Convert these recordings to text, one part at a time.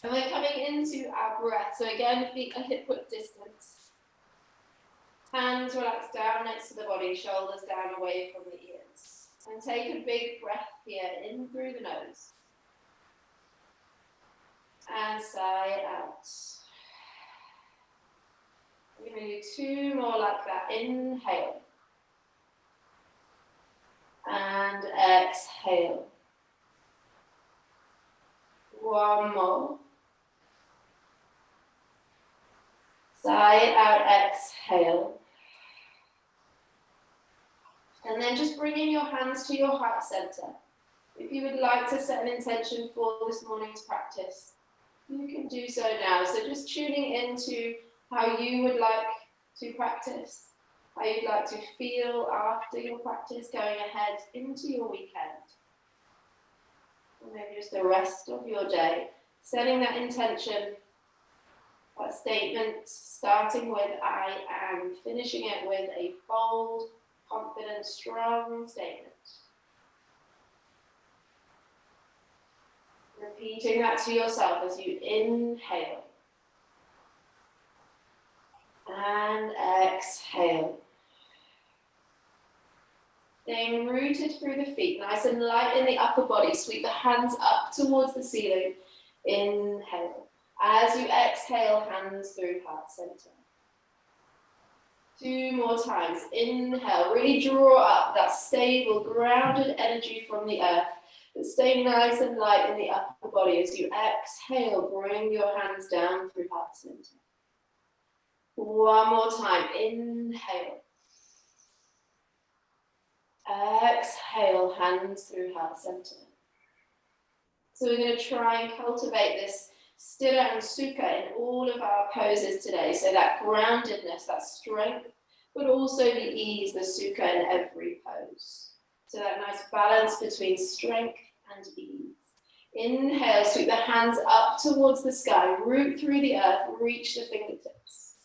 And we're coming into our breath. So again, feet are hip width distance. Hands relax down next to the body, shoulders down away from the ears. And take a big breath here, in through the nose. And sigh out. We're going to do 2 more like that. Inhale. And exhale. 1 more. Sigh out, exhale. And then just bringing your hands to your heart center. If you would like to set an intention for this morning's practice, you can do so now. So just tuning into how you would like to practice, how you'd like to feel after your practice, going ahead into your weekend. Or maybe just the rest of your day. Setting that intention, that statement, starting with I am, finishing it with a bold, confident, strong statement. Repeating that to yourself as you inhale and exhale. Staying rooted through the feet, nice and light in the upper body. Sweep the hands up towards the ceiling. Inhale. As you exhale, hands through heart center. 2 more times. Inhale, really draw up that stable, grounded energy from the earth. But stay nice and light in the upper body. As you exhale, bring your hands down through heart center. 1 more time. Inhale. Exhale, hands through heart center. So we're going to try and cultivate this Sthira and Sukha in all of our poses today. So that groundedness, that strength, but also the ease, the Sukha in every pose. So that nice balance between strength and ease. Inhale, sweep the hands up towards the sky, root through the earth, reach the fingertips.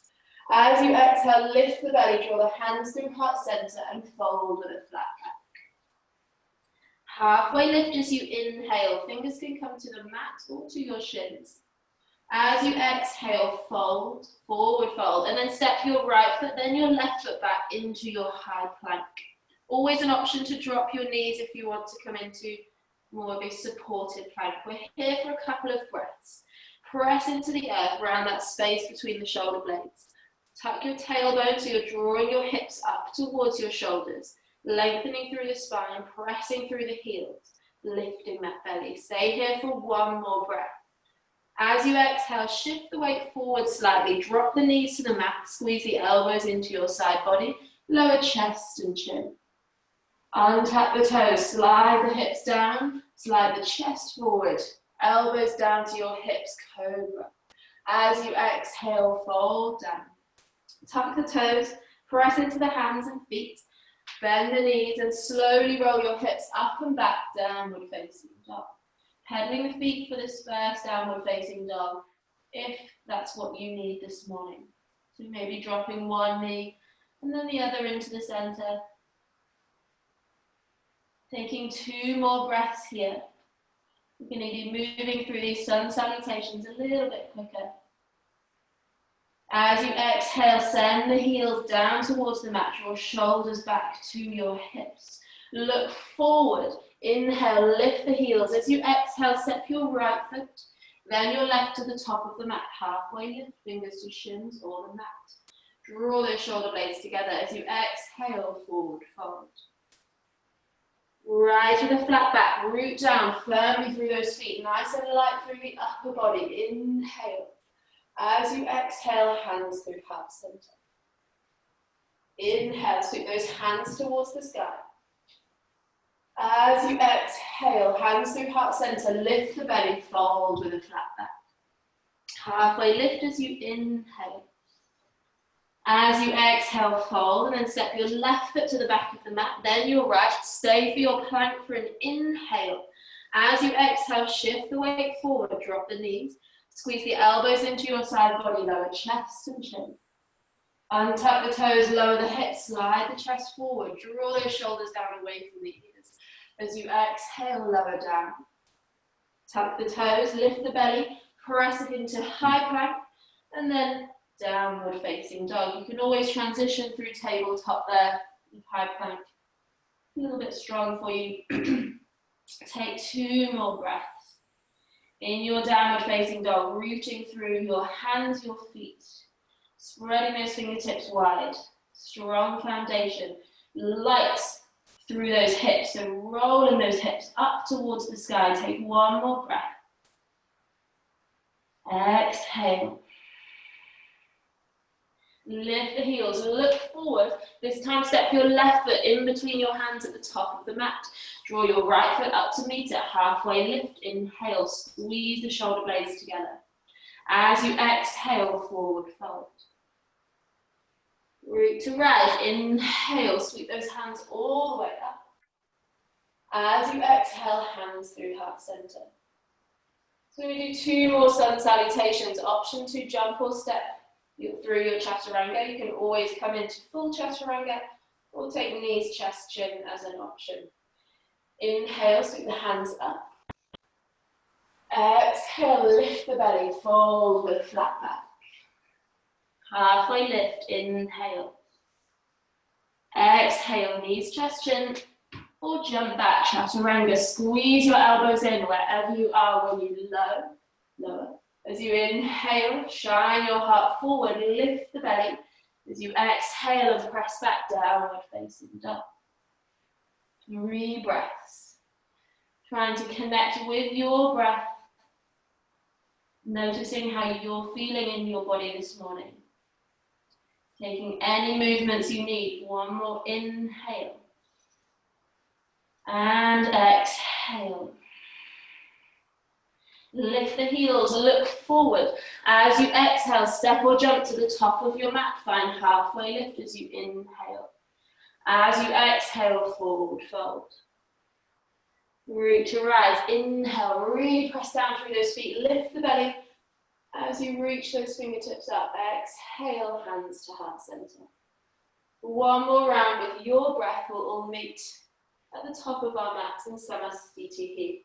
As you exhale, lift the belly, draw the hands through heart center and fold with a flat back. Halfway lift as you inhale, fingers can come to the mat or to your shins. As you exhale, fold, forward fold, and then step your right foot, then your left foot back into your high plank. Always an option to drop your knees if you want to come into more of a supported plank. We're here for a couple of breaths. Press into the earth around that space between the shoulder blades. Tuck your tailbone so you're drawing your hips up towards your shoulders, lengthening through the spine, pressing through the heels, lifting that belly. Stay here for 1 more breath. As you exhale, shift the weight forward slightly, drop the knees to the mat, squeeze the elbows into your side body, lower chest and chin. Untap the toes, slide the hips down, slide the chest forward, elbows down to your hips, cobra. As you exhale, fold down. Tuck the toes, press into the hands and feet, bend the knees and slowly roll your hips up and back, downward facing dog. Pedaling the feet for this first downward facing dog, if that's what you need this morning. So maybe dropping one knee and then the other into the center. Taking 2 more breaths here. We're going to be moving through these sun salutations a little bit quicker. As you exhale, send the heels down towards the mat, draw shoulders back to your hips. Look forward, inhale, lift the heels. As you exhale, step your right foot, then your left to the top of the mat. Halfway lift, fingers to shins or the mat. Draw those shoulder blades together as you exhale, forward fold. Right with a flat back, root down firmly through those feet, nice and light through the upper body. Inhale. As you exhale, hands through heart center. Inhale, sweep those hands towards the sky. As you exhale, hands through heart center, lift the belly, fold with a flat back. Halfway lift as you inhale. As you exhale, fold, and then step your left foot to the back of the mat, then your right. Stay for your plank for an inhale. As you exhale, shift the weight forward, drop the knees. Squeeze the elbows into your side body, lower chest and chin. Untuck the toes, lower the hips, slide the chest forward. Draw those shoulders down away from the ears. As you exhale, lower down. Tuck the toes, lift the belly, pressing into high plank, and then downward facing dog. You can always transition through tabletop there, high plank. A little bit strong for you. Take 2 more breaths. In your downward facing dog, rooting through your hands, your feet, spreading those fingertips wide. Strong foundation, light through those hips, so rolling those hips up towards the sky. Take 1 more breath. Exhale. Lift the heels, look forward. This time step your left foot in between your hands at the top of the mat. Draw your right foot up to meet it, halfway lift. Inhale, squeeze the shoulder blades together. As you exhale, forward fold. Root to rise, inhale, sweep those hands all the way up. As you exhale, hands through heart center. So we do 2 more sun salutations. Option to jump or step through your chaturanga. You can always come into full chaturanga or take knees, chest, chin as an option. Inhale, sweep the hands up. Exhale, lift the belly, fold with flat back. Halfway lift, inhale. Exhale, knees, chest, chin, or jump back, chaturanga. Squeeze your elbows in wherever you are when you lower. As you inhale, shine your heart forward, lift the belly. As you exhale and press back, downward facing dog. 3 breaths. Trying to connect with your breath. Noticing how you're feeling in your body this morning. Taking any movements you need. 1 more inhale. And exhale. Lift the heels, look forward. As you exhale, step or jump to the top of your mat. Find halfway lift as you inhale. As you exhale, forward fold. Root to rise, inhale, really press down through those feet. Lift the belly as you reach those fingertips up. Exhale, hands to heart center. 1 more round with your breath. We'll all meet at the top of our mats in Samasthiti.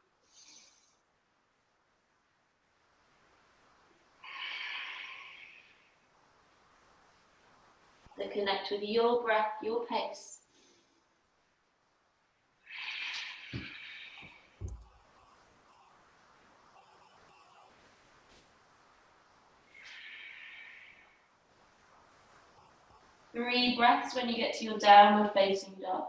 So connect with your breath, your pace. Three breaths when you get to your downward facing dog.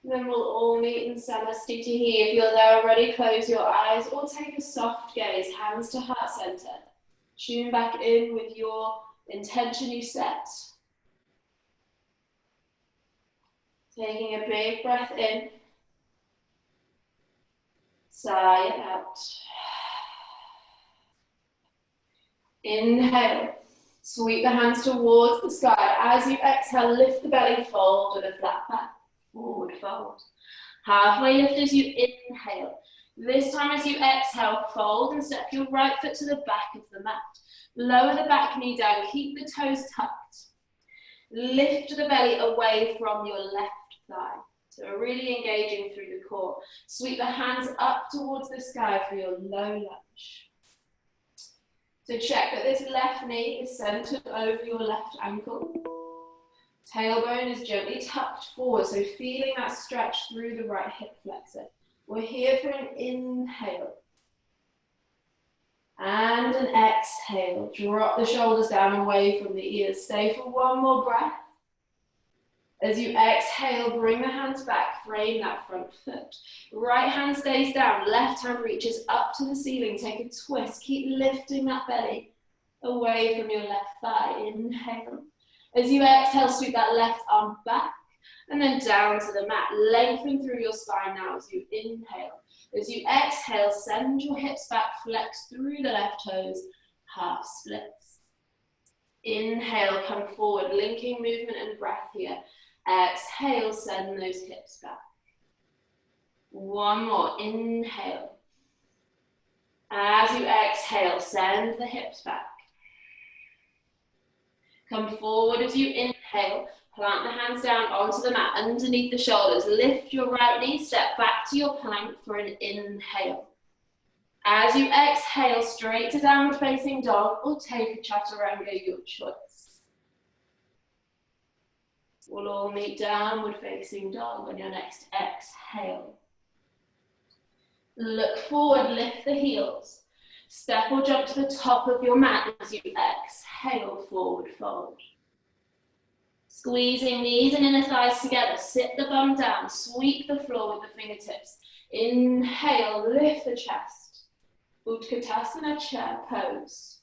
Then we'll all meet in Samasthiti. If you're there already, close your eyes or take a soft gaze, hands to heart center. Tune back in with your intention you set. Taking a big breath in. Sigh it out. Inhale. Sweep the hands towards the sky. As you exhale, lift the belly, fold with a flat back. Forward fold. Halfway lift as you inhale. This time as you exhale, fold and step your right foot to the back of the mat. Lower the back knee down, keep the toes tucked. Lift the belly away from your left thigh. So we're really engaging through the core. Sweep the hands up towards the sky for your low lunge. So check that this left knee is centered over your left ankle. Tailbone is gently tucked forward, so feeling that stretch through the right hip flexor. We're here for an inhale. And an exhale. Drop the shoulders down away from the ears. Stay for 1 more breath. As you exhale, bring the hands back, frame that front foot. Right hand stays down, left hand reaches up to the ceiling. Take a twist, keep lifting that belly away from your left thigh. Inhale. As you exhale, sweep that left arm back and then down to the mat. Lengthen through your spine now as you inhale. As you exhale, send your hips back, flex through the left toes, half splits. Inhale, come forward, linking movement and breath here. Exhale, send those hips back. One more, inhale. As you exhale, send the hips back. Come forward as you inhale, plant the hands down onto the mat, underneath the shoulders. Lift your right knee, step back to your plank for an inhale. As you exhale, straight to downward facing dog, or take a chaturanga, your choice. We'll all meet downward facing dog on your next exhale. Look forward, lift the heels. Step or jump to the top of your mat as you exhale, forward fold. Squeezing knees and inner thighs together, sit the bum down, sweep the floor with the fingertips. Inhale, lift the chest. Utkatasana, chair pose.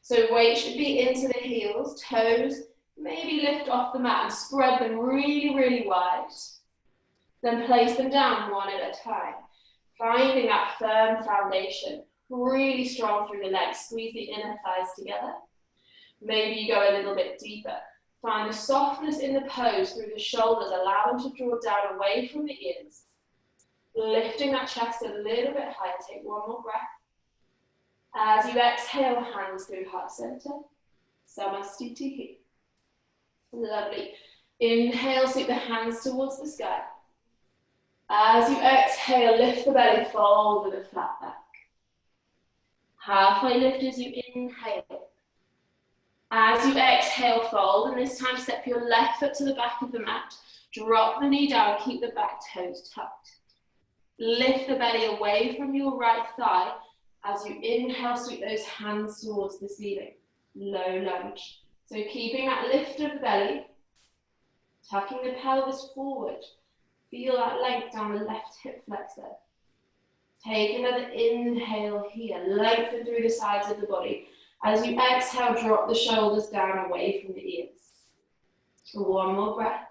So weight should be into the heels, toes, maybe lift off the mat and spread them really, really wide. Then place them down one at a time, finding that firm foundation. Really strong through the legs, squeeze the inner thighs together. Maybe you go a little bit deeper. Find the softness in the pose through the shoulders, allow them to draw down away from the ears. Lifting that chest a little bit higher, take one more breath. As you exhale, hands through heart center, Samastiti. Lovely. Inhale, sweep the hands towards the sky. As you exhale, lift the belly, fold with a flat back. Halfway lift as you inhale. As you exhale, fold, and this time step your left foot to the back of the mat. Drop the knee down, keep the back toes tucked. Lift the belly away from your right thigh. As you inhale, sweep those hands towards the ceiling. Low lunge. So keeping that lift of the belly, tucking the pelvis forward. Feel that length down the left hip flexor. Take another inhale here, lengthen through the sides of the body. As you exhale, drop the shoulders down away from the ears. One more breath.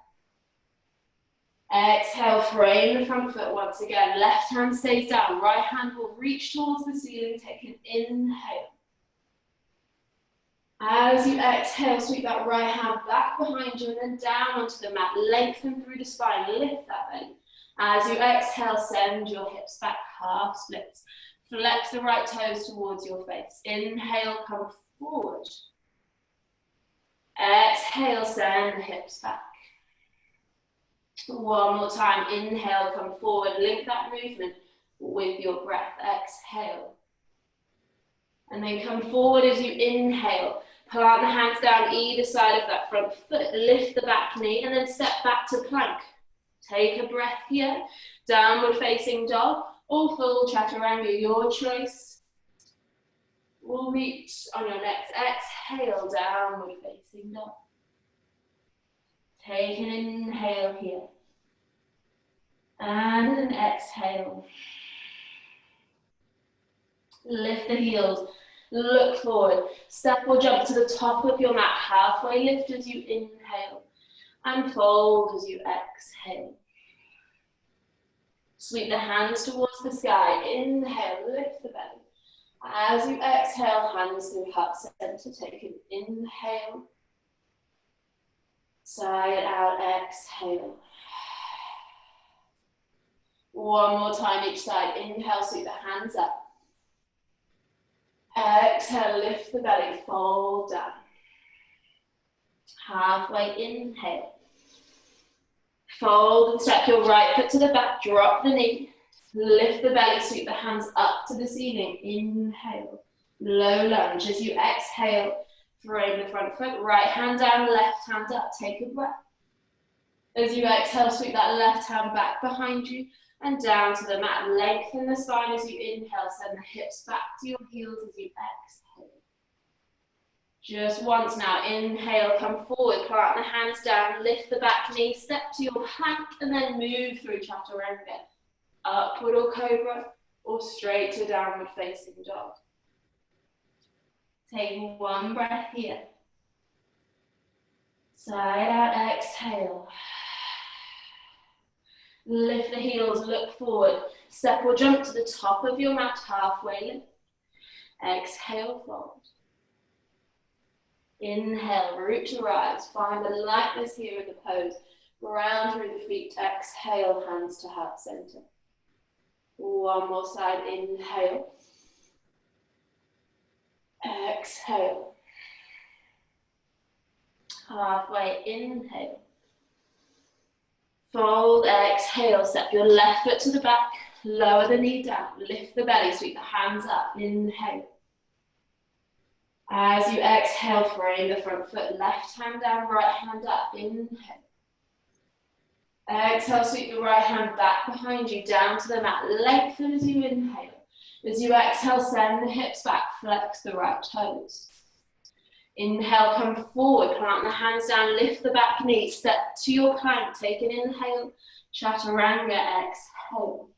Exhale, frame the front foot once again. Left hand stays down, right hand will reach towards the ceiling. Take an inhale. As you exhale, sweep that right hand back behind you and then down onto the mat. Lengthen through the spine, lift that belly. As you exhale, send your hips back, half splits. Flex the right toes towards your face. Inhale, come forward. Exhale, send the hips back. One more time, inhale, come forward. Link that movement with your breath. Exhale. And then come forward as you inhale. Plant the hands down either side of that front foot. Lift the back knee and then step back to plank. Take a breath here, downward facing dog or full chaturanga, your choice. We'll meet on your next exhale, downward facing dog. Take an inhale here. And an exhale. Lift the heels, look forward. Step or jump to the top of your mat, halfway lift as you inhale. And fold as you exhale. Sweep the hands towards the sky. Inhale, lift the belly. As you exhale, hands through heart center. Take an inhale. Side out, exhale. One more time each side. Inhale, sweep the hands up. Exhale, lift the belly, fold down. Halfway inhale. Fold and step your right foot to the back, drop the knee. Lift the belly, sweep the hands up to the ceiling. Inhale, low lunge. As you exhale, frame the front foot, right hand down, left hand up. Take a breath. As you exhale, sweep that left hand back behind you and down to the mat. Lengthen the spine as you inhale. Send the hips back to your heels as you exhale. Just once now. Inhale, come forward, plant the hands down, lift the back knee, step to your plank, and then move through chaturanga. Upward or cobra, or straight to downward facing dog. Take one breath here. Side out, exhale. Lift the heels, look forward. Step or jump to the top of your mat, halfway lift. Exhale, fold. Inhale, root to rise. Find the lightness here in the pose. Ground through the feet. Exhale, hands to heart center. One more side. Inhale. Exhale. Halfway. Inhale. Fold. Exhale. Step your left foot to the back. Lower the knee down. Lift the belly. Sweep the hands up. Inhale. As you exhale, frame the front foot. Left hand down, right hand up. Inhale. Exhale, sweep the right hand back behind you, down to the mat. Lengthen as you inhale. As you exhale, send the hips back, flex the right toes. Inhale, come forward, plant the hands down, lift the back knee, step to your plank, take an inhale, chaturanga, exhale.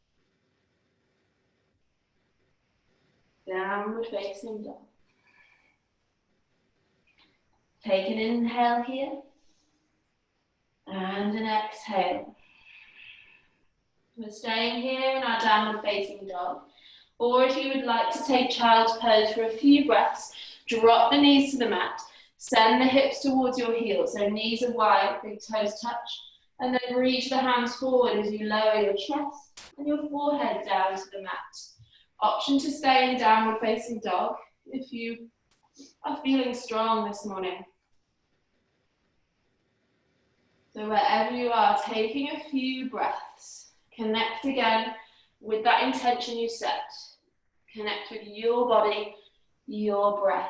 Downward facing dog. Take an inhale here, and an exhale. We're staying here in our downward facing dog. Or if you would like to take child's pose for a few breaths, drop the knees to the mat, send the hips towards your heels, so knees are wide, big toes touch, and then reach the hands forward as you lower your chest and your forehead down to the mat. Option to stay in downward facing dog if you are feeling strong this morning. So wherever you are, taking a few breaths, connect again with that intention you set. Connect with your body, your breath.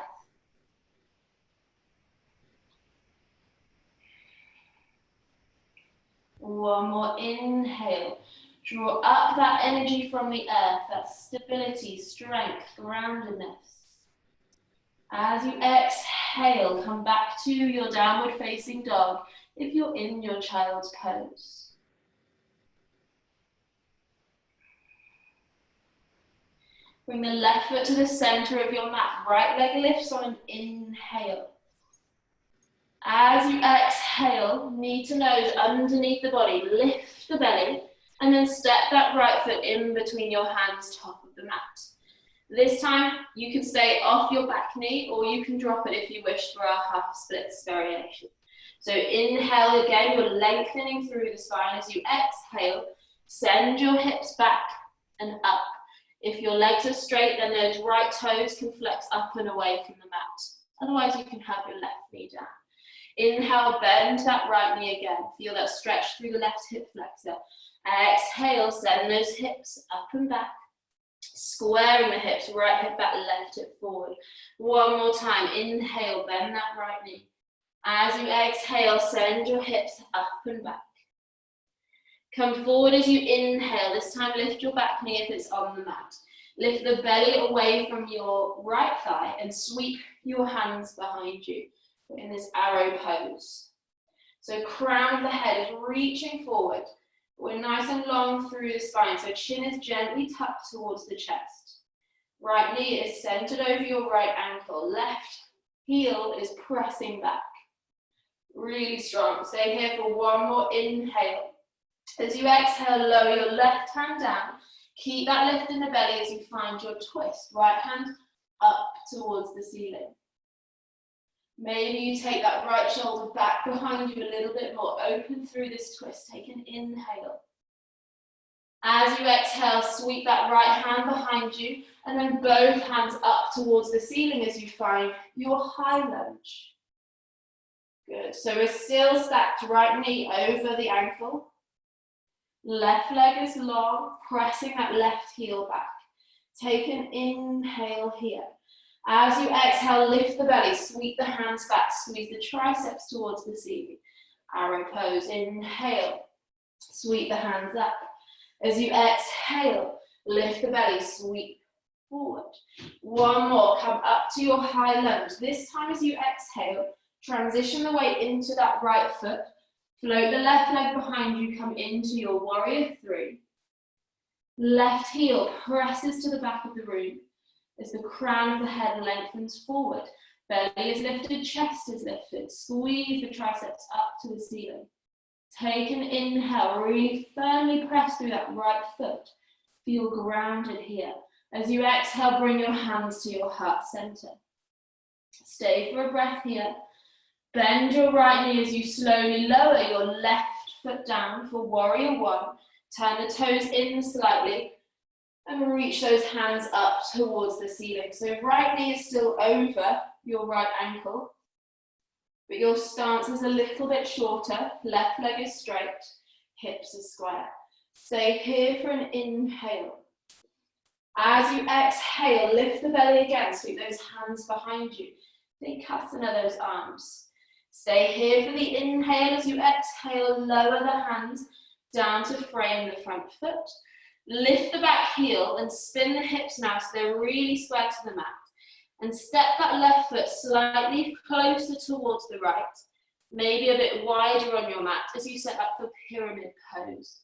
One more inhale. Draw up that energy from the earth, that stability, strength, groundedness. As you exhale, come back to your downward facing dog if you're in your child's pose. Bring the left foot to the center of your mat. Right leg lifts on an inhale. As you exhale, knee to nose underneath the body. Lift the belly and then step that right foot in between your hands, top of the mat. This time you can stay off your back knee or you can drop it if you wish for our half splits variation. So inhale again, you're lengthening through the spine. As you exhale, send your hips back and up. If your legs are straight, then those right toes can flex up and away from the mat. Otherwise, you can have your left knee down. Inhale, bend that right knee again. Feel that stretch through the left hip flexor. Exhale, send those hips up and back. Squaring the hips, right hip back, left hip forward. One more time. Inhale, bend that right knee. As you exhale, send your hips up and back. Come forward as you inhale. This time lift your back knee if it's on the mat. Lift the belly away from your right thigh and sweep your hands behind you. We're in this arrow pose. So crown of the head is reaching forward. We're nice and long through the spine, so chin is gently tucked towards the chest. Right knee is centered over your right ankle. Left heel is pressing back. Really strong. Stay here for one more inhale. As you exhale, lower your left hand down. Keep that lift in the belly as you find your twist. Right hand up towards the ceiling. Maybe you take that right shoulder back behind you a little bit more. Open through this twist. Take an inhale. As you exhale, sweep that right hand behind you and then both hands up towards the ceiling as you find your high lunge. Good. So we're still stacked, right knee over the ankle. Left leg is long, pressing that left heel back. Take an inhale here. As you exhale, lift the belly, sweep the hands back, squeeze the triceps towards the ceiling. Arrow pose. Inhale, sweep the hands up. As you exhale, lift the belly, sweep forward. One more, come up to your high lunge. This time as you exhale, transition the weight into that right foot. Float the left leg behind you, come into your warrior three. Left heel presses to the back of the room as the crown of the head lengthens forward. Belly is lifted, chest is lifted. Squeeze the triceps up to the ceiling. Take an inhale, really firmly press through that right foot. Feel grounded here. As you exhale, bring your hands to your heart center. Stay for a breath here. Bend your right knee as you slowly lower your left foot down for warrior one. Turn the toes in slightly and reach those hands up towards the ceiling. So right knee is still over your right ankle, but your stance is a little bit shorter. Left leg is straight, hips are square. Stay here for an inhale. As you exhale, lift the belly again, sweep those hands behind you. Vinyasa those arms. Stay here for the inhale. As you exhale, lower the hands down to frame the front foot. Lift the back heel and spin the hips now so they're really square to the mat. And step that left foot slightly closer towards the right, maybe a bit wider on your mat as you set up for pyramid pose.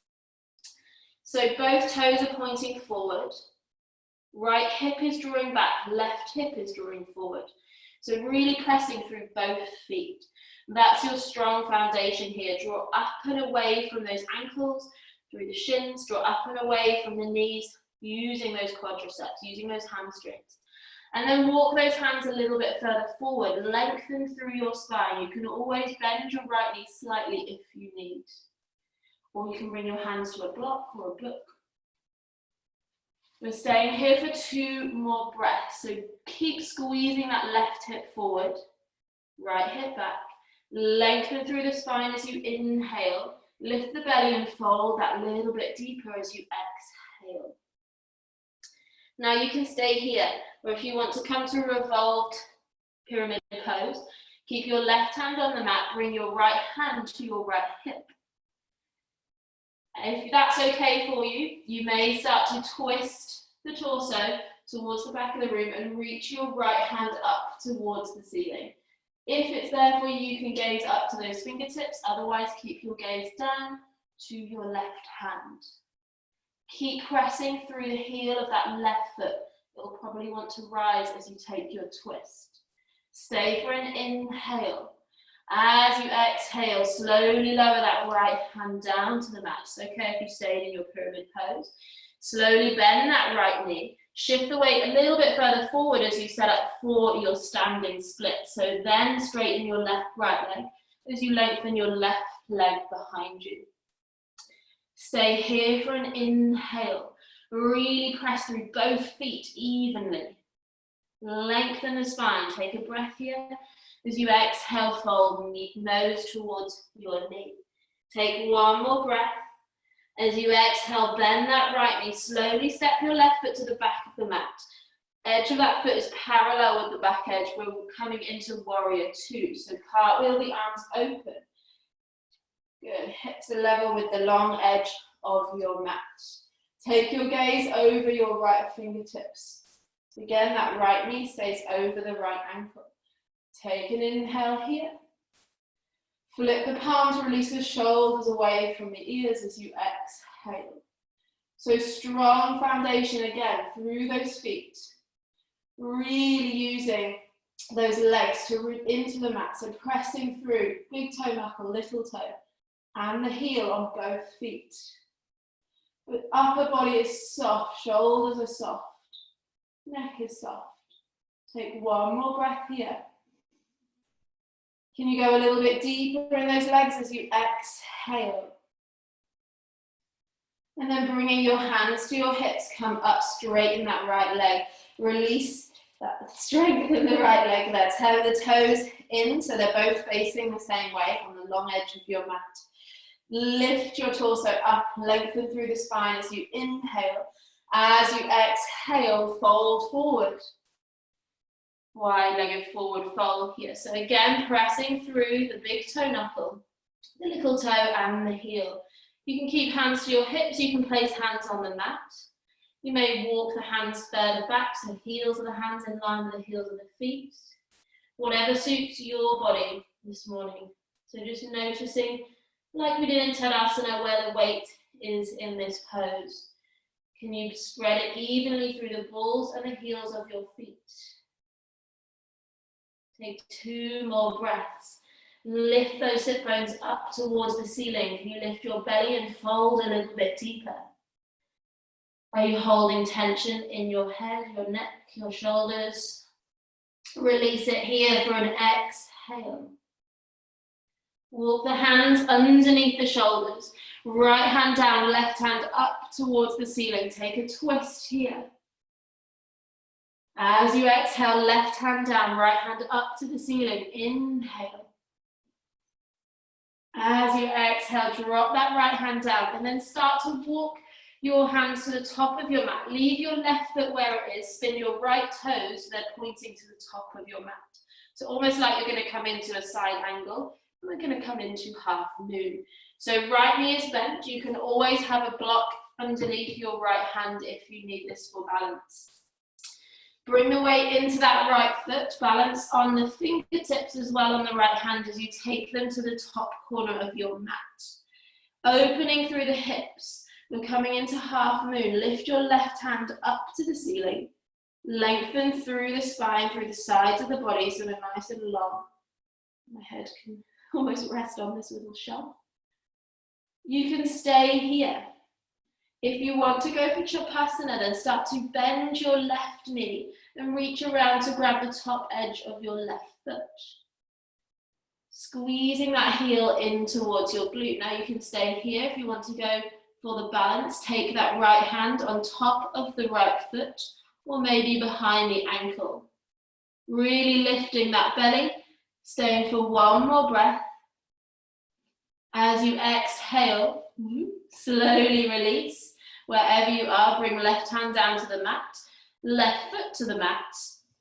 So both toes are pointing forward. Right hip is drawing back, left hip is drawing forward. So really pressing through both feet. That's your strong foundation here. Draw up and away from those ankles, through the shins, draw up and away from the knees, using those quadriceps, using those hamstrings. And then walk those hands a little bit further forward, lengthen through your spine. You can always bend your right knee slightly if you need. Or you can bring your hands to a block or a book. We're staying here for 2 more breaths. So keep squeezing that left hip forward, right hip back. Lengthen through the spine as you inhale. Lift the belly and fold that little bit deeper as you exhale. Now you can stay here, or if you want to come to a revolved pyramid pose, keep your left hand on the mat, bring your right hand to your right hip. If that's okay for you, you may start to twist the torso towards the back of the room and reach your right hand up towards the ceiling. If it's there for you, you can gaze up to those fingertips, otherwise keep your gaze down to your left hand. Keep pressing through the heel of that left foot. You'll probably want to rise as you take your twist. Stay for an inhale. As you exhale, slowly lower that right hand down to the mat. It's okay if you stayed in your pyramid pose. Slowly bend that right knee. Shift the weight a little bit further forward as you set up for your standing split. So then straighten your right leg as you lengthen your left leg behind you. Stay here for an inhale. Really press through both feet evenly. Lengthen the spine. Take a breath here. As you exhale, fold nose towards your knee. Take 1 more breath. As you exhale, bend that right knee. Slowly step your left foot to the back of the mat. Edge of that foot is parallel with the back edge. We're coming into warrior 2. So cartwheel the arms open. Good. Hips are level with the long edge of your mat. Take your gaze over your right fingertips. Again, that right knee stays over the right ankle. Take an inhale here. Flip the palms, release the shoulders away from the ears as you exhale. So strong foundation again through those feet. Really using those legs to root into the mat. So pressing through big toe knuckle, little toe, and the heel on both feet. The upper body is soft, shoulders are soft, neck is soft. Take 1 more breath here. Can you go a little bit deeper in those legs as you exhale? And then bringing your hands to your hips, come up, straighten that right leg. Release that, strengthen the right leg there. Turn the toes in so they're both facing the same way on the long edge of your mat. Lift your torso up, lengthen through the spine as you inhale. As you exhale, fold forward. Wide-legged forward fold here. So again, pressing through the big toe knuckle, the little toe and the heel. You can keep hands to your hips. You can place hands on the mat. You may walk the hands further back, so heels of the hands in line with the heels of the feet. Whatever suits your body this morning. So just noticing, like we did in Tadasana, where the weight is in this pose. Can you spread it evenly through the balls and the heels of your feet? Take 2 more breaths. Lift those sit bones up towards the ceiling. Can you lift your belly and fold a little bit deeper? Are you holding tension in your head, your neck, your shoulders? Release it here for an exhale. Walk the hands underneath the shoulders. Right hand down, left hand up towards the ceiling. Take a twist here. As you exhale, left hand down, right hand up to the ceiling. Inhale. As you exhale, drop that right hand down and then start to walk your hands to the top of your mat. Leave your left foot where it is. Spin your right toes, then pointing to the top of your mat. So almost like you're going to come into a side angle. We're going to come into half moon. So right knee is bent. You can always have a block underneath your right hand if you need this for balance. Bring the weight into that right foot. Balance on the fingertips as well on the right hand as you take them to the top corner of your mat. Opening through the hips. We're coming into half moon. Lift your left hand up to the ceiling. Lengthen through the spine, through the sides of the body, so they're nice and long. My head can almost rest on this little shelf. You can stay here. If you want to go for Chapasana, then start to bend your left knee and reach around to grab the top edge of your left foot. Squeezing that heel in towards your glute. Now you can stay here if you want to go for the balance. Take that right hand on top of the right foot or maybe behind the ankle. Really lifting that belly. Staying for one more breath. As you exhale, slowly release. Wherever you are, bring left hand down to the mat, left foot to the mat,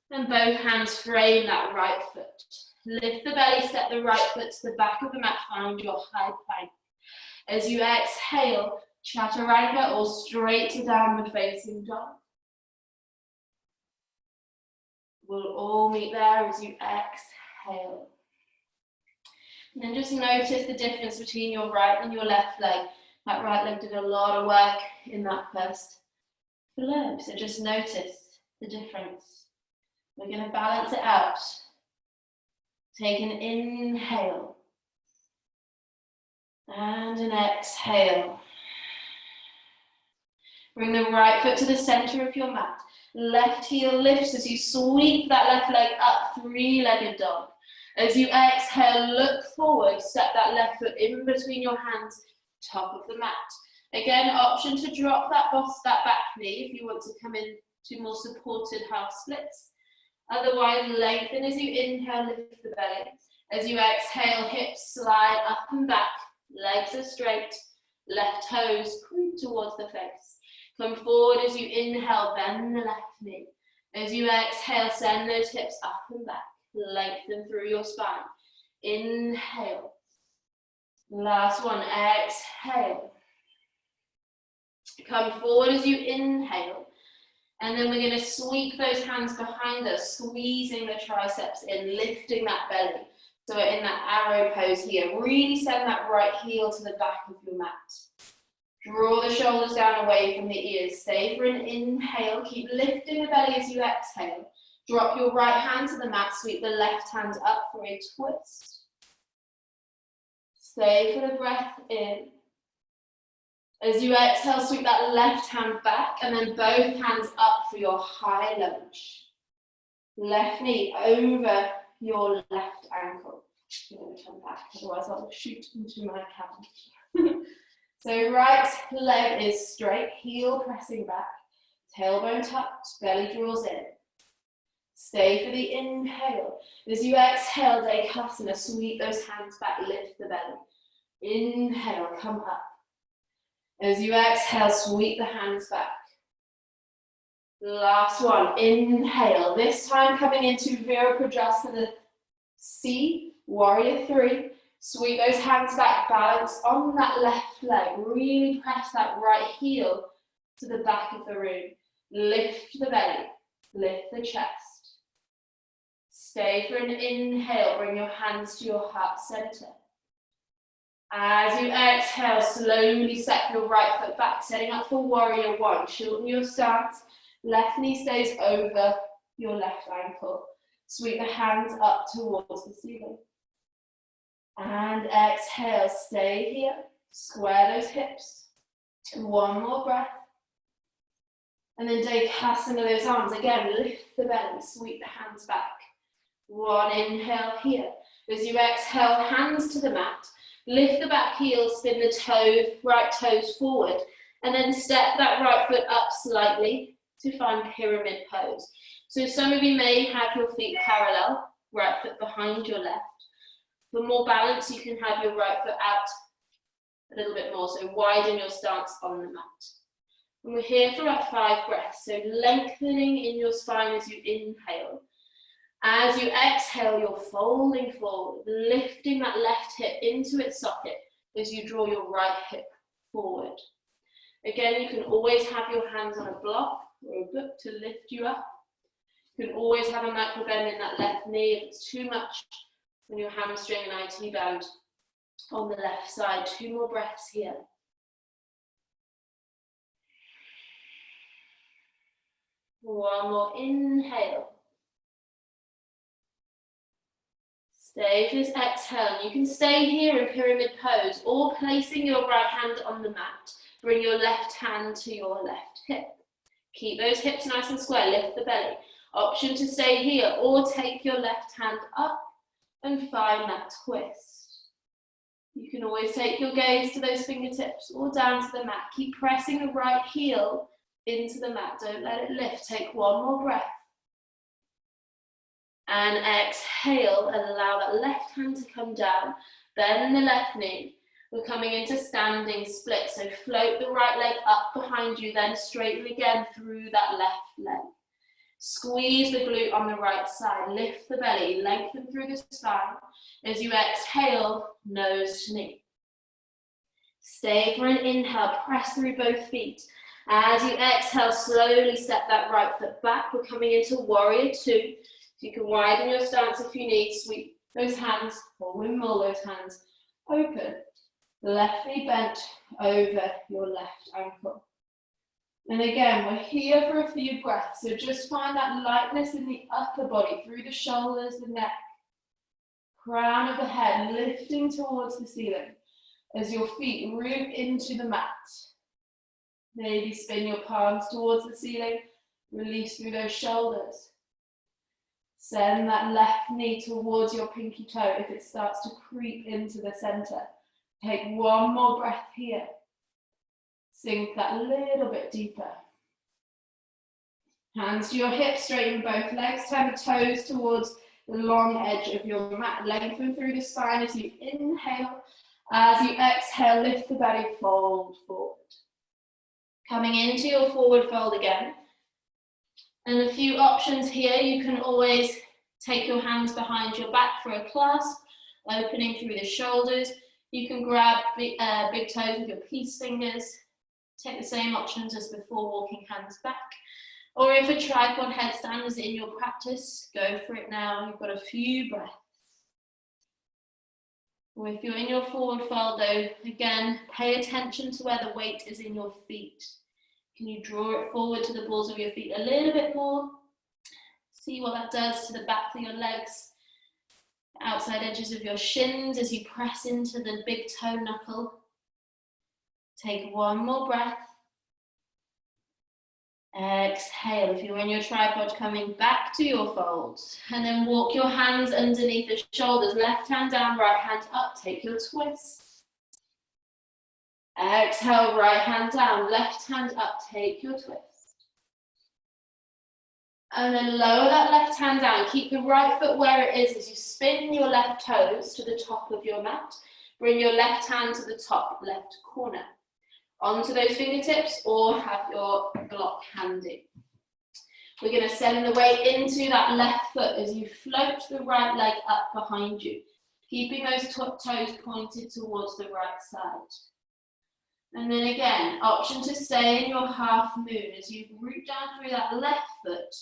and both hands frame that right foot. Lift the belly, step the right foot to the back of the mat, find your high plank. As you exhale, Chaturanga or straight to downward facing dog. We'll all meet there as you exhale. And then just notice the difference between your right and your left leg. That right leg did a lot of work in that first flow. So just notice the difference. We're going to balance it out. Take an inhale. And an exhale. Bring the right foot to the center of your mat. Left heel lifts as you sweep that left leg up, three-legged dog. As you exhale, look forward, step that left foot in between your hands, top of the mat. Again, option to drop that back knee if you want to come in to more supported half splits. Otherwise, lengthen as you inhale, lift the belly. As you exhale, hips slide up and back, legs are straight, left toes creep towards the face. Come forward as you inhale, bend the left knee. As you exhale, send those hips up and back. Lengthen through your spine. Inhale. Last one, exhale. Come forward as you inhale. And then we're going to sweep those hands behind us, squeezing the triceps in, lifting that belly. So we're in that arrow pose here. Really send that right heel to the back of your mat. Draw the shoulders down away from the ears. Stay for an inhale. Keep lifting the belly as you exhale. Drop your right hand to the mat. Sweep the left hand up for a twist. Stay for the breath in. As you exhale, sweep that left hand back and then both hands up for your high lunge. Left knee over your left ankle. I'm going to turn back, otherwise I'll shoot into my camera. So right leg is straight, heel pressing back, tailbone tucked, belly draws in. Stay for the inhale. As you exhale, Dekasana, sweep those hands back, lift the belly. Inhale, come up. As you exhale, sweep the hands back. Last one, inhale. This time coming into Virabhadrasana C, Warrior 3. Sweep those hands back, balance on that left leg. Really press that right heel to the back of the room. Lift the belly, lift the chest. Stay for an inhale, bring your hands to your heart center. As you exhale, slowly step your right foot back, setting up for Warrior 1. Shorten your stance, left knee stays over your left ankle. Sweep the hands up towards the ceiling. And exhale, stay here, square those hips. One more breath. And then Dekasana those arms. Again, lift the belly, sweep the hands back. One inhale here. As you exhale, hands to the mat. Lift the back heel, spin the right toes forward, and then step that right foot up slightly to find pyramid pose. So some of you may have your feet parallel, right foot behind your left. For more balance, you can have your right foot out a little bit more, so widen your stance on the mat. And we're here for about 5 breaths, so lengthening in your spine as you inhale. As you exhale, you're folding forward, lifting that left hip into its socket as you draw your right hip forward. Again, you can always have your hands on a block or a book to lift you up. You can always have a micro bend in that left knee if it's too much on your hamstring and IT band on the left side. 2 more breaths here. One more inhale. Stay for this exhale. You can stay here in pyramid pose or placing your right hand on the mat. Bring your left hand to your left hip. Keep those hips nice and square, lift the belly. Option to stay here or take your left hand up and find that twist. You can always take your gaze to those fingertips or down to the mat. Keep pressing the right heel into the mat. Don't let it lift. Take 1 more breath. And exhale and allow that left hand to come down. Bend the left knee. We're coming into standing split. So float the right leg up behind you, then straighten again through that left leg. Squeeze the glute on the right side. Lift the belly, lengthen through the spine. As you exhale, nose to knee. Stay for an inhale, press through both feet. As you exhale, slowly step that right foot back. We're coming into warrior 2. So you can widen your stance if you need, sweep those hands or windmill those hands open. Left knee bent over your left ankle. And again, we're here for a few breaths, so just find that lightness in the upper body, through the shoulders, the neck, crown of the head, lifting towards the ceiling as your feet root into the mat. Maybe spin your palms towards the ceiling, release through those shoulders. Send that left knee towards your pinky toe if it starts to creep into the center. Take 1 more breath here. Sink that little bit deeper. Hands to your hips, straighten both legs, turn the toes towards the long edge of your mat. Lengthen through the spine as you inhale. As you exhale, lift the belly, fold forward. Coming into your forward fold again. And a few options here. You can always take your hands behind your back for a clasp, opening through the shoulders. You can grab big toes with your peace fingers. Take the same options as before, walking hands back. Or if a tripod headstand is in your practice, go for it now. You've got a few breaths. Or if you're in your forward fold though, again, pay attention to where the weight is in your feet. Can you draw it forward to the balls of your feet a little bit more? See what that does to the back of your legs, outside edges of your shins as you press into the big toe knuckle. Take 1 more breath. Exhale. If you're in your tripod, coming back to your folds. And then walk your hands underneath the shoulders. Left hand down, right hand up. Take your twist. Exhale, right hand down, left hand up. Take your twist. And then lower that left hand down. Keep the right foot where it is as you spin your left toes to the top of your mat. Bring your left hand to the top left corner. Onto those fingertips or have your block handy. We're going to send the weight into that left foot as you float the right leg up behind you, keeping those top toes pointed towards the right side. And then again, option to stay in your half moon as you root down through that left foot,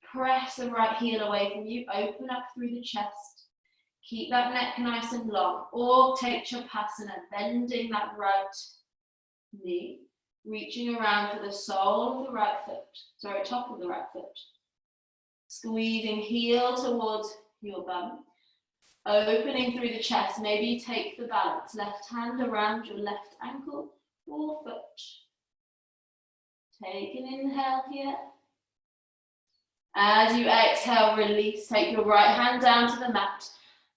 press the right heel away from you, open up through the chest, keep that neck nice and long, or take Shavasana, bending that right knee, reaching around for the sole of the right foot, top of the right foot. Squeezing heel towards your bum, opening through the chest. Maybe you take the balance, left hand around your left ankle or foot. Take an inhale here. As you exhale, release, take your right hand down to the mat.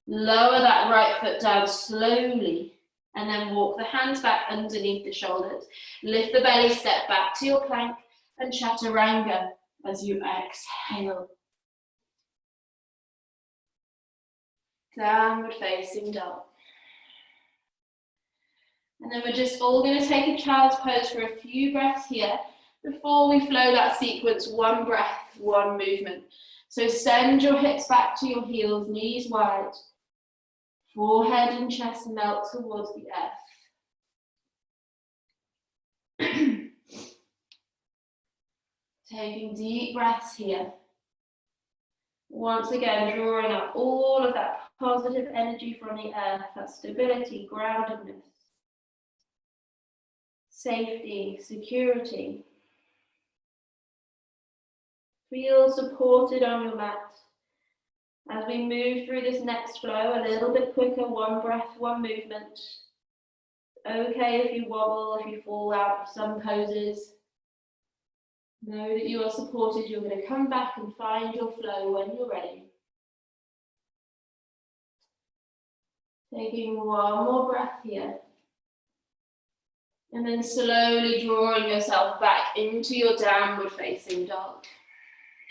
Lower that right foot down slowly, and then walk the hands back underneath the shoulders. Lift the belly, step back to your plank, and chaturanga as you exhale. Downward facing dog. And then we're just all going to take a child's pose for a few breaths here before we flow that sequence, one breath, one movement. So send your hips back to your heels, knees wide. Forehead and chest melt towards the earth. Taking deep breaths here. Once again, drawing up all of that positive energy from the earth, that stability, groundedness, safety, security. Feel supported on your mat. As we move through this next flow, a little bit quicker, one breath, one movement. Okay if you wobble, if you fall out of some poses. Know that you are supported. You're going to come back and find your flow when you're ready. Taking one more breath here. And then slowly drawing yourself back into your downward facing dog.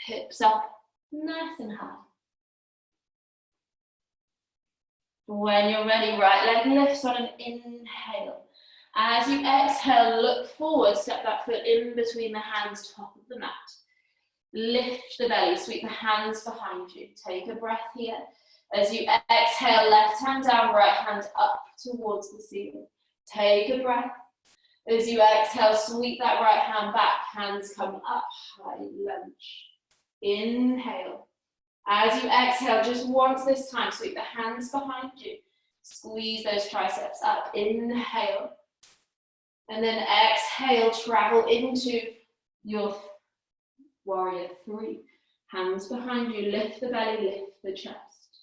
Hips up, nice and high. When you're ready, right leg lifts on an inhale. As you exhale, look forward, step that foot in between the hands, top of the mat. Lift the belly, sweep the hands behind you. Take a breath here. As you exhale, left hand down, right hand up towards the ceiling. Take a breath. As you exhale, sweep that right hand back, hands come up, high lunge. Inhale. As you exhale, just once this time, sweep the hands behind you. Squeeze those triceps up. Inhale. And then exhale, travel into your warrior three. Hands behind you, lift the belly, lift the chest.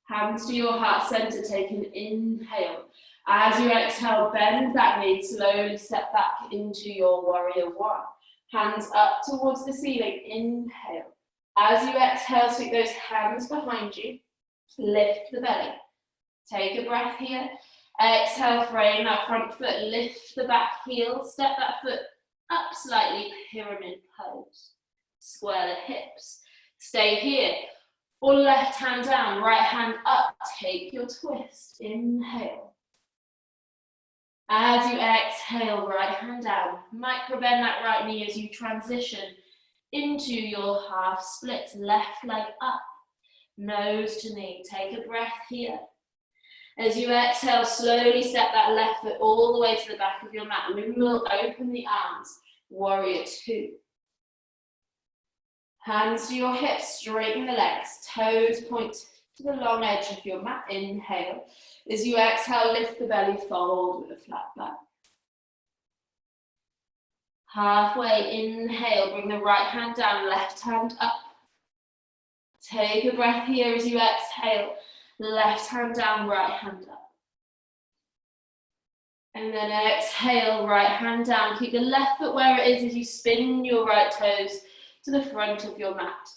Hands to your heart center, take an inhale. As you exhale, bend that knee, slowly step back into your warrior one. Hands up towards the ceiling, inhale. As you exhale, sweep those hands behind you, lift the belly. Take a breath here. Exhale, frame that front foot, lift the back heel, step that foot up slightly, pyramid pose. Square the hips. Stay here. Or left hand down, right hand up, take your twist. Inhale. As you exhale, right hand down, micro bend that right knee as you transition into your half splits, left leg up, nose to knee. Take a breath here. As you exhale, slowly step that left foot all the way to the back of your mat. We will open the arms, warrior two. Hands to your hips, straighten the legs, toes point to the long edge of your mat. Inhale. As you exhale, lift the belly, fold with a flat back. Halfway, inhale, bring the right hand down, left hand up. Take a breath here as you exhale, left hand down, right hand up. And then exhale, right hand down. Keep the left foot where it is as you spin your right toes to the front of your mat.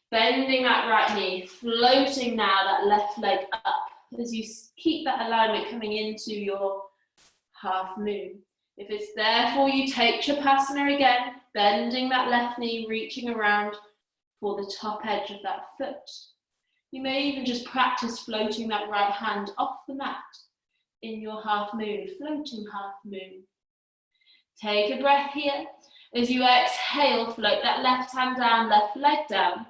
Bending that right knee, floating now that left leg up as you keep that alignment coming into your half moon. If it's there for you, take Shavasana again, bending that left knee, reaching around for the top edge of that foot. You may even just practice floating that right hand off the mat in your half moon, floating half moon. Take a breath here. As you exhale, float that left hand down, left leg down,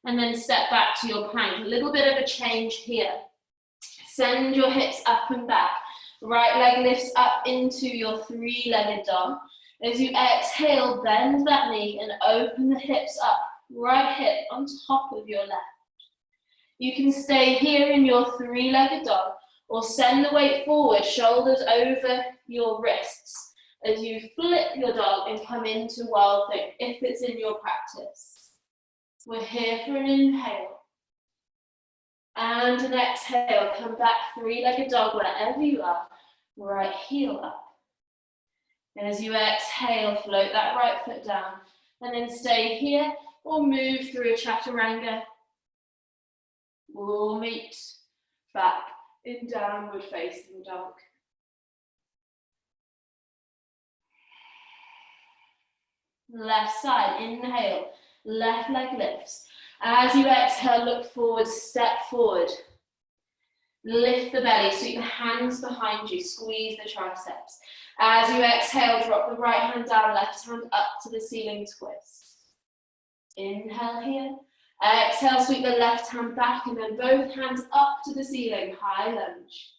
and then step back to your plank. A little bit of a change here. Send your hips up and back. Right leg lifts up into your three-legged dog. As you exhale, bend that knee and open the hips up. Right hip on top of your left. You can stay here in your three-legged dog or send the weight forward, shoulders over your wrists as you flip your dog and come into wild thing if it's in your practice. We're here for an inhale. And an exhale, come back, three-legged dog wherever you are. Right heel up. And as you exhale, float that right foot down. And then stay here. or move through a chaturanga. We'll meet back in downward facing dog. Left side, inhale, left leg lifts. As you exhale, look forward, step forward. Lift the belly, sweep the hands behind you, squeeze the triceps. As you exhale, drop the right hand down, left hand up to the ceiling twist. Inhale here. Exhale, sweep the left hand back and then both hands up to the ceiling, high lunge.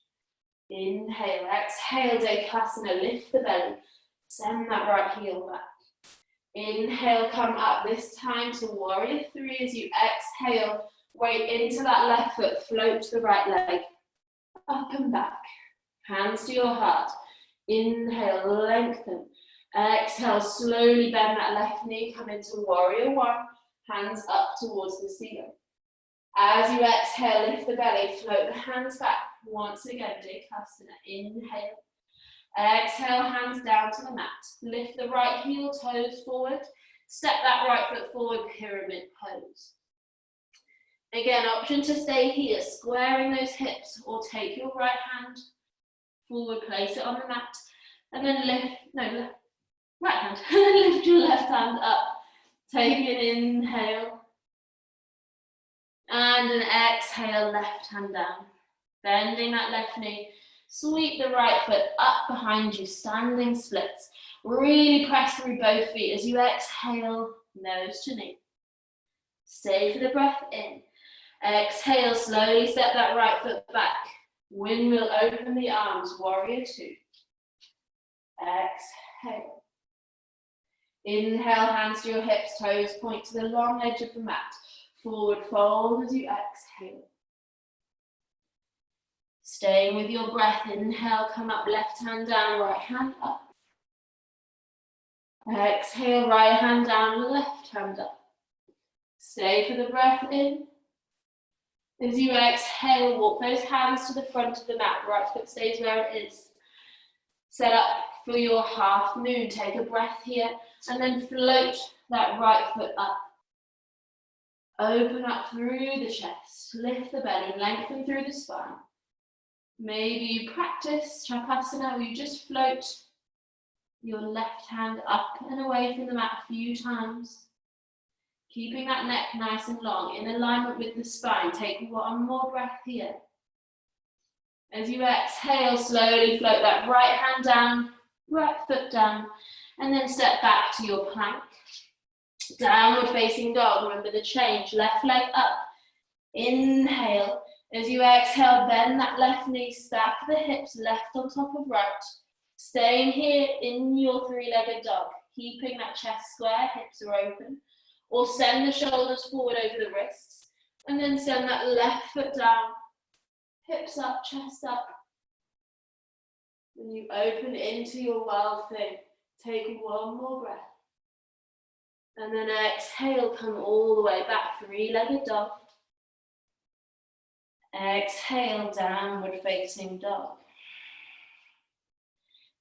Inhale, exhale, Dekasana, lift the belly. Send that right heel back. Inhale, come up, this time to warrior three. As you exhale, weight into that left foot, float the right leg. Up and back, hands to your heart. Inhale, lengthen. Exhale, slowly bend that left knee, come into warrior one. Hands up towards the ceiling. As you exhale, lift the belly, float the hands back. Once again, Dekasana, inhale. Exhale, hands down to the mat. Lift the right heel, toes forward. Step that right foot forward, pyramid pose. Again, option to stay here, squaring those hips, or take your right hand forward, place it on the mat, and then right hand, lift your left hand up. Take an inhale, and an exhale, left hand down. Bending that left knee, sweep the right foot up behind you, standing splits. Really press through both feet as you exhale, nose to knee. Stay for the breath in. Exhale, slowly step that right foot back. Windmill, open the arms, warrior two. Exhale. Inhale, hands to your hips, toes point to the long edge of the mat. Forward fold as you exhale. Staying with your breath, inhale, come up, left hand down, right hand up. Exhale, right hand down, left hand up. Stay for the breath in. As you exhale, walk those hands to the front of the mat, right foot stays where it is. Set up for your half moon, take a breath here, and then float that right foot up. Open up through the chest, lift the belly, lengthen through the spine. Maybe you practice Chapasana where you just float your left hand up and away from the mat a few times. Keeping that neck nice and long in alignment with the spine. Take one more breath here. As you exhale, slowly float that right hand down, right foot down, and then step back to your plank. Downward facing dog, remember the change, left leg up. Inhale. As you exhale, bend that left knee, stack the hips left on top of right. Staying here in your three-legged dog, keeping that chest square, hips are open. Or send the shoulders forward over the wrists, and then send that left foot down, hips up, chest up. When you open into your wild thing, take one more breath. And then exhale, come all the way back, three-legged dog. Exhale, downward facing dog.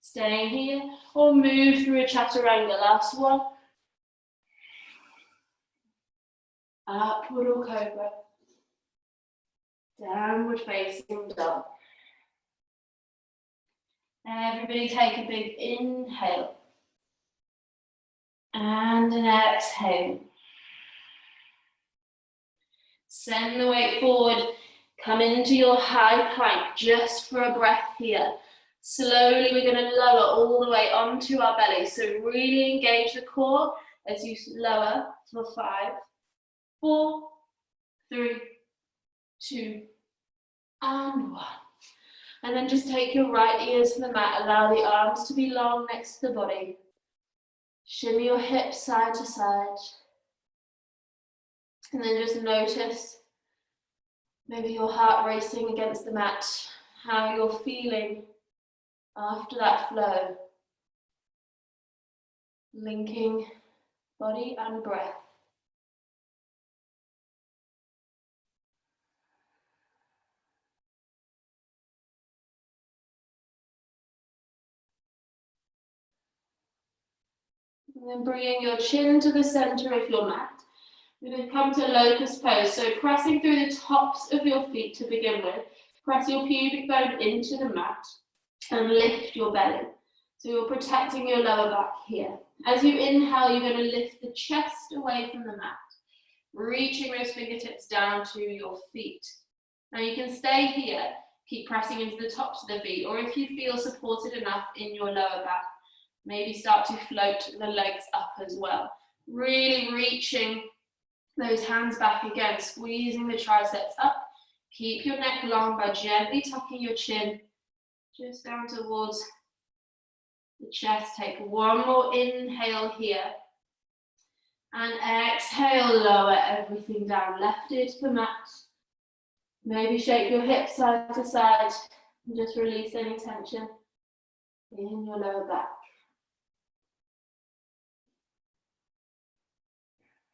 Staying here, or move through a chaturanga, last one. Upward or cobra. Downward facing dog. Everybody take a big inhale. And an exhale. Send the weight forward. Come into your high plank just for a breath here. Slowly we're going to lower all the way onto our belly. So really engage the core as you lower for 5, 4, 3, 2, and 1. And then just take your right ear to the mat. Allow the arms to be long next to the body. Shimmy your hips side to side. And then just notice maybe your heart racing against the mat, how you're feeling after that flow. Linking body and breath. And then bringing your chin to the center of your mat. We're going to come to locust pose. So pressing through the tops of your feet to begin with. Press your pubic bone into the mat and lift your belly. So you're protecting your lower back here. As you inhale, you're going to lift the chest away from the mat, reaching those fingertips down to your feet. Now you can stay here, keep pressing into the tops of the feet, or if you feel supported enough in your lower back, maybe start to float the legs up as well. Really reaching those hands back again, squeezing the triceps up. Keep your neck long by gently tucking your chin just down towards the chest. Take one more inhale here. And exhale, lower everything down. Left ear to the mat. Maybe shake your hips side to side and just release any tension in your lower back.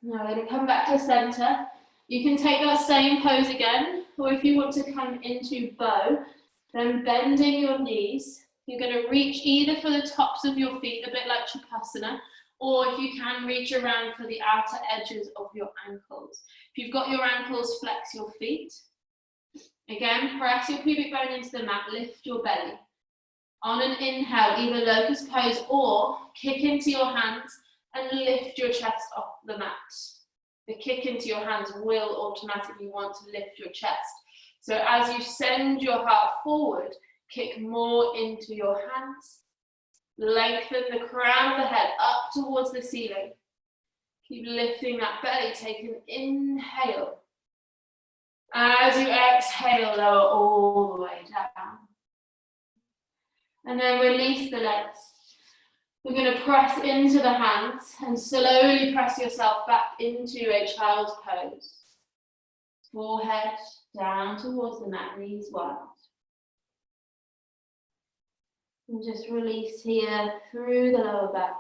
Now we're going to come back to center. You can take that same pose again, or if you want to come into bow, then bending your knees. You're going to reach either for the tops of your feet, a bit like Shavasana, or if you can, reach around for the outer edges of your ankles. If you've got your ankles, flex your feet. Again, press your pubic bone into the mat, lift your belly. On an inhale, either locust pose or kick into your hands and lift your chest off the mat. The kick into your hands will automatically want to lift your chest. So as you send your heart forward, kick more into your hands. Lengthen the crown of the head up towards the ceiling. Keep lifting that belly, take an inhale. As you exhale, lower all the way down. And then release the legs. We're going to press into the hands and slowly press yourself back into a child's pose. Forehead down towards the mat, knees wide. And just release here through the lower back.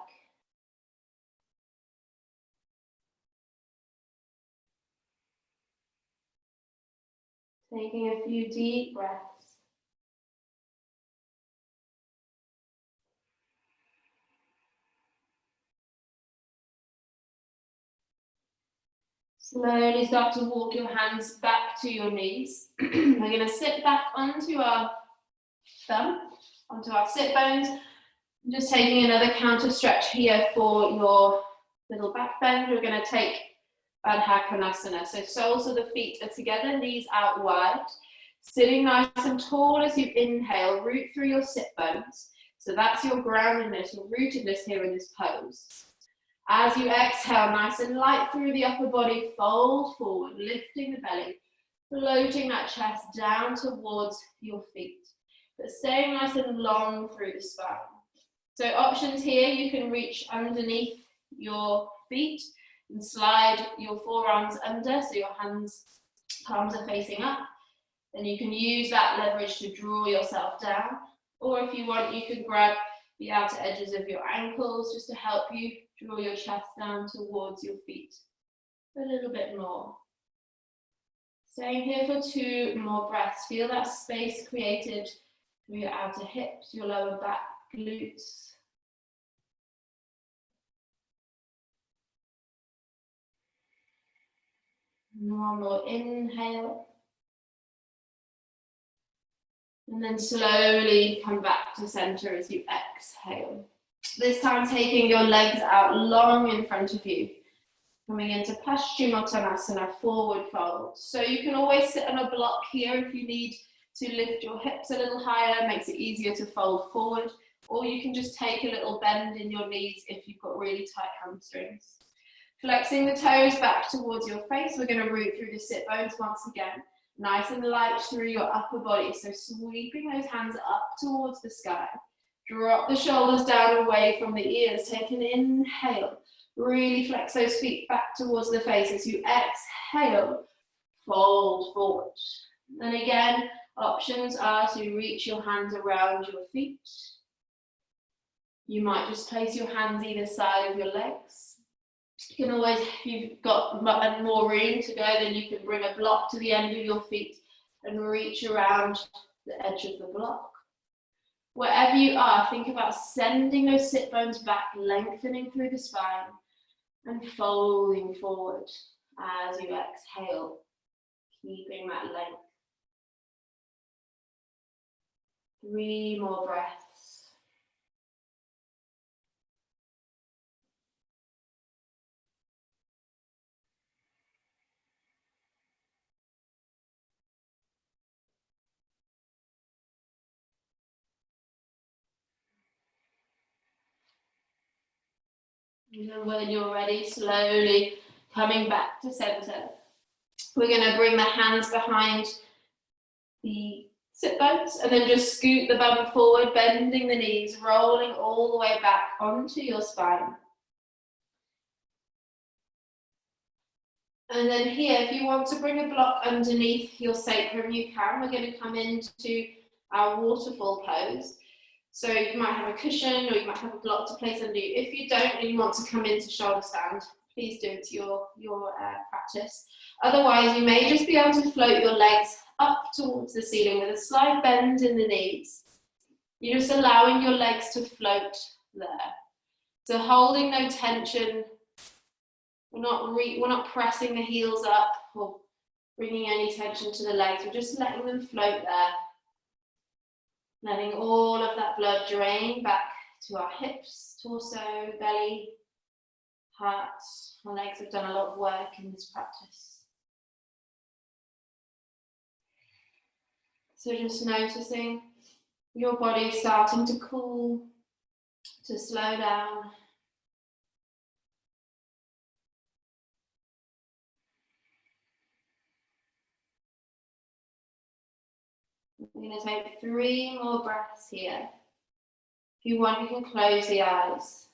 Taking a few deep breaths. Slowly start to walk your hands back to your knees. We're going to sit back onto our thumb, onto our sit bones. I'm just taking another counter stretch here for your little back bend. We're going to take Baddha Konasana. So soles of the feet are together, knees out wide. Sitting nice and tall as you inhale, root through your sit bones. So that's your groundedness, your rootedness here in this pose. As you exhale, nice and light through the upper body, fold forward, lifting the belly, floating that chest down towards your feet, but staying nice and long through the spine. So options here, you can reach underneath your feet and slide your forearms under so your hands, palms are facing up. Then you can use that leverage to draw yourself down. Or if you want, you can grab the outer edges of your ankles just to help you draw your chest down towards your feet a little bit more. Staying here for 2 more breaths. Feel that space created through your outer hips, your lower back, glutes. One more inhale. And then slowly come back to center as you exhale. This time taking your legs out long in front of you. Coming into Paschimottanasana, forward fold. So you can always sit on a block here if you need to lift your hips a little higher, makes it easier to fold forward. Or you can just take a little bend in your knees if you've got really tight hamstrings. Flexing the toes back towards your face. We're going to root through the sit bones once again. Nice and light through your upper body. So sweeping those hands up towards the sky. Drop the shoulders down away from the ears. Take an inhale. Really flex those feet back towards the face. As you exhale, fold forward. And again, options are to reach your hands around your feet. You might just place your hands either side of your legs. You can always, if you've got more room to go, then you can bring a block to the end of your feet and reach around the edge of the block. Wherever you are, think about sending those sit bones back, lengthening through the spine and folding forward. As you exhale, keeping that length. 3 more breaths. And then when you're ready, slowly coming back to center. We're going to bring the hands behind the sit bones and then just scoot the bum forward, bending the knees, rolling all the way back onto your spine. And then here, if you want to bring a block underneath your sacrum, you can. We're going to come into our waterfall pose. So you might have a cushion or you might have a block to place under you. If you don't and you want to come into shoulder stand, please do it to your practice. Otherwise, you may just be able to float your legs up towards the ceiling with a slight bend in the knees. You're just allowing your legs to float there. So holding no tension. We're not pressing the heels up or bringing any tension to the legs. We're just letting them float there. Letting all of that blood drain back to our hips, torso, belly, heart. Our legs have done a lot of work in this practice. So just noticing your body starting to cool, to slow down. We're going to take 3 more breaths here. If you want, you can close the eyes.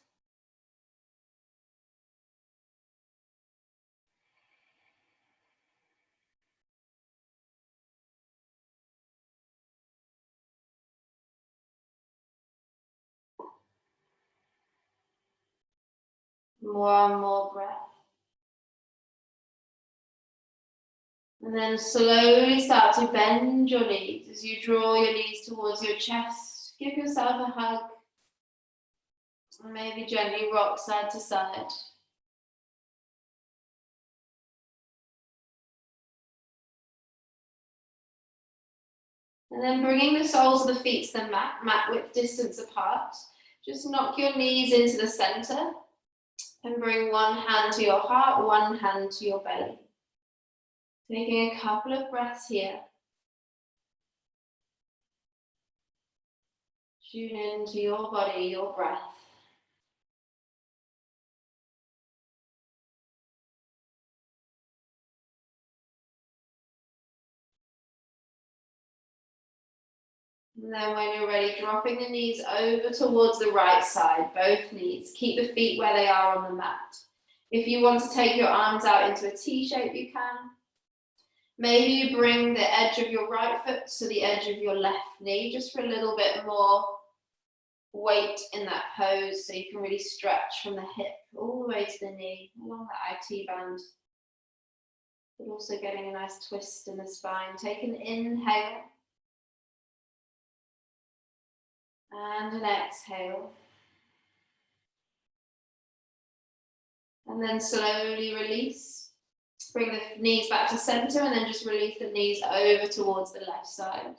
One more breath. And then slowly start to bend your knees as you draw your knees towards your chest. Give yourself a hug. And maybe gently rock side to side. And then bringing the soles of the feet to the mat, mat width distance apart. Just knock your knees into the center and bring one hand to your heart, one hand to your belly. Taking a couple of breaths here. Tune into your body, your breath. And then when you're ready, dropping the knees over towards the right side, both knees. Keep the feet where they are on the mat. If you want to take your arms out into a T shape, you can. Maybe you bring the edge of your right foot to the edge of your left knee, just for a little bit more weight in that pose, so you can really stretch from the hip all the way to the knee, along that IT band. But also getting a nice twist in the spine. Take an inhale. And an exhale. And then slowly release. Bring the knees back to center and then just release the knees over towards the left side.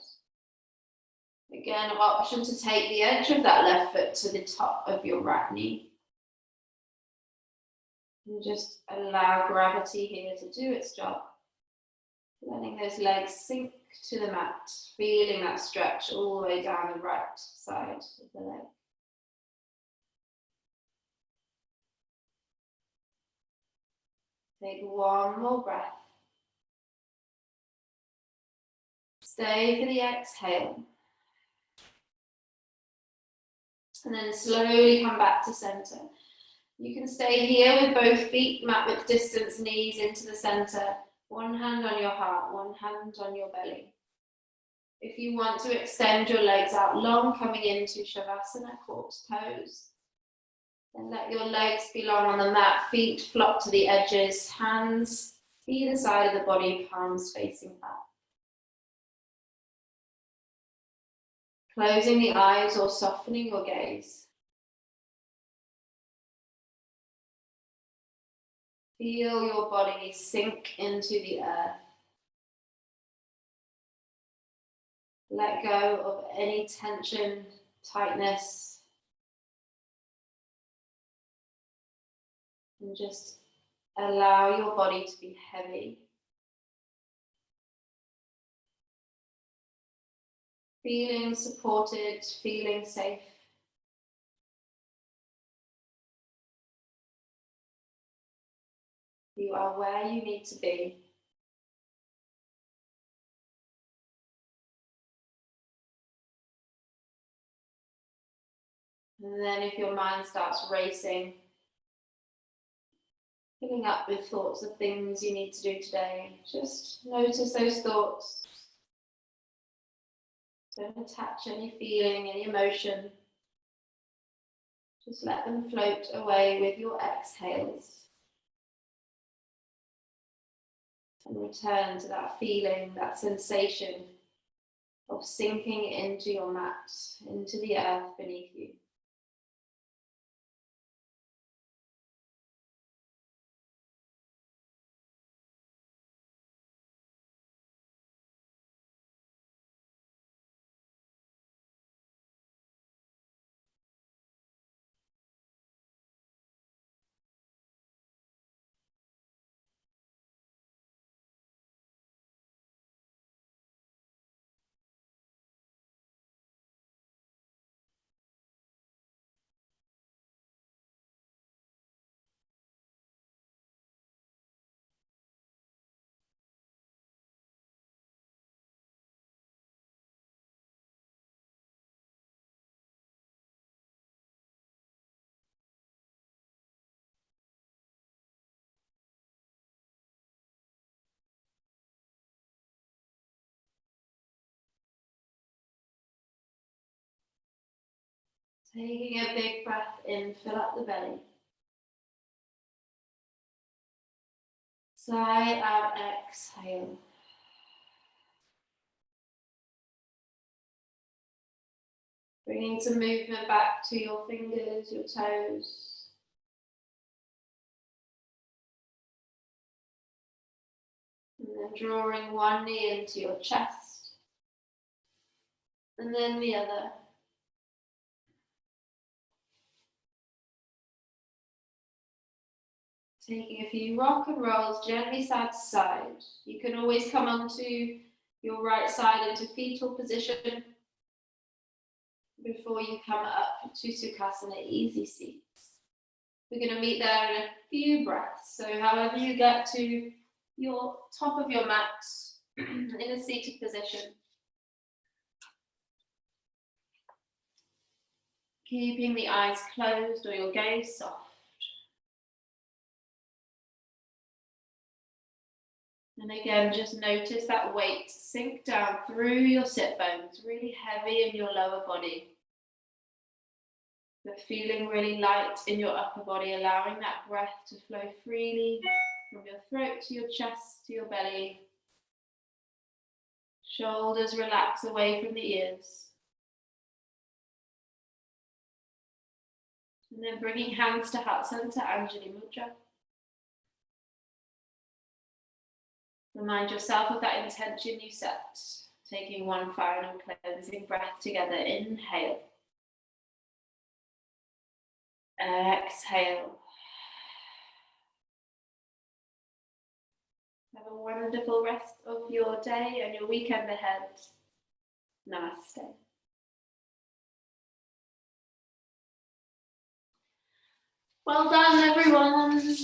Again, option to take the edge of that left foot to the top of your right knee. And just allow gravity here to do its job. Letting those legs sink to the mat, feeling that stretch all the way down the right side of the leg. Take one more breath. Stay for the exhale. And then slowly come back to center. You can stay here with both feet, mat width distance, knees into the center. One hand on your heart, one hand on your belly. If you want to extend your legs out long, coming into Shavasana, corpse pose. And let your legs be long on the mat, feet flop to the edges, hands either side of the body, palms facing up. Closing the eyes or softening your gaze. Feel your body sink into the earth. Let go of any tension, tightness, and just allow your body to be heavy. Feeling supported, feeling safe. You are where you need to be. And then if your mind starts racing, filling up with thoughts of things you need to do today, just notice those thoughts. Don't attach any feeling, any emotion. Just let them float away with your exhales. And return to that feeling, that sensation of sinking into your mat, into the earth beneath you. Taking a big breath in, fill up the belly. Sigh out, exhale. Bringing some movement back to your fingers, your toes. And then drawing one knee into your chest. And then the other. Taking a few rock and rolls gently side to side. You can always come onto your right side into fetal position before you come up to Sukhasana, easy seats. We're going to meet there in a few breaths. So however you get to your top of your mat in a seated position. Keeping the eyes closed or your gaze soft. And again, just notice that weight sink down through your sit bones, really heavy in your lower body. But feeling really light in your upper body, allowing that breath to flow freely from your throat to your chest to your belly. Shoulders relax away from the ears. And then bringing hands to heart center, Anjali Mudra. Remind yourself of that intention you set. Taking one final cleansing breath together. Inhale. Exhale. Have a wonderful rest of your day and your weekend ahead. Namaste. Well done, everyone.